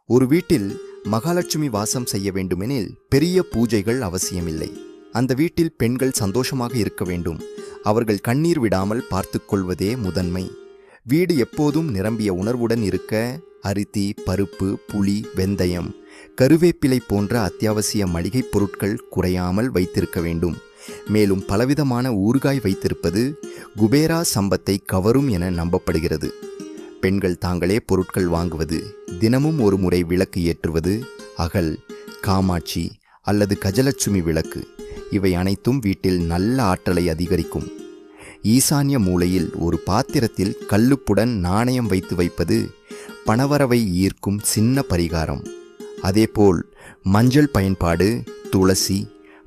ஒரு வீட்டில் மகாலட்சுமி வாசம் செய்ய வேண்டுமெனில் பெரிய பூஜைகள் அவசியமில்லை. அந்த வீட்டில் பெண்கள் சந்தோஷமாக இருக்க வேண்டும். அவர்கள் கண்ணீர் விடாமல் பார்த்து கொள்வதே முதன்மை. வீடு எப்போதும் நிரம்பிய உணர்வுடன் இருக்க அரிசி, பருப்பு, புளி, வெந்தயம், கருவேப்பிலை போன்ற அத்தியாவசிய மளிகைப் பொருட்கள் குறையாமல் வைத்திருக்க வேண்டும். மேலும் பலவிதமான ஊறுகாய் வைத்திருப்பது குபேரா சம்பத்தை கவரும் என நம்பப்படுகிறது. பெண்கள் தாங்களே பொருட்கள் வாங்குவது, தினமும் ஒரு முறை விளக்கு ஏற்றுவது, அகல், காமாட்சி அல்லது கஜலட்சுமி விளக்கு, இவை அனைத்தும் வீட்டில் நல்ல ஆற்றலை அதிகரிக்கும். ஈசான்ய மூலையில் ஒரு பாத்திரத்தில் கல்லுப்புடன் நாணயம் வைப்பது பணவரவை ஈர்க்கும் சின்ன பரிகாரம். அதேபோல் மஞ்சள் பயன்பாடு, துளசி,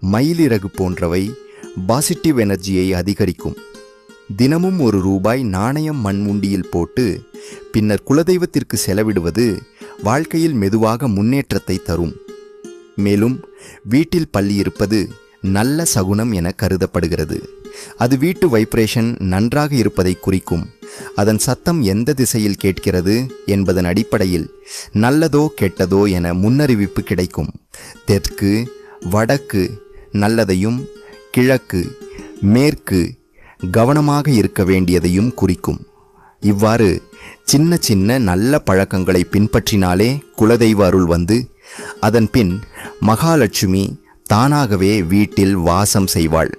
மயிலிறகு போன்றவை பாசிட்டிவ் எனர்ஜியை அதிகரிக்கும். தினமும் ₹1 நாணயம் மண் உண்டியில் போட்டு பின்னர் குலதெய்வத்திற்கு செலவிடுவது வாழ்க்கையில் மெதுவாக முன்னேற்றத்தை தரும். மேலும் வீட்டில் பல்லி இருப்பது நல்ல சகுனம் என கருதப்படுகிறது. அது வீட்டு வைப்ரேஷன் நன்றாக இருப்பதை குறிக்கும். அதன் சத்தம் எந்த திசையில் கேட்கிறது என்பதன் அடிப்படையில் நல்லதோ கெட்டதோ என முன்னறிவிப்பு கிடைக்கும். தெற்கு, வடக்கு நல்லதையும், கிழக்கு, மேற்கு கவனமாக இருக்க வேண்டியதையும் குறிக்கும். இவ்வாறு சின்ன சின்ன நல்ல பழக்கங்களை பின்பற்றினாலே குலதெய்வ அருள் வந்து அதன் பின் மகாலட்சுமி தானாகவே வீட்டில் வாசம் செய்வாள்.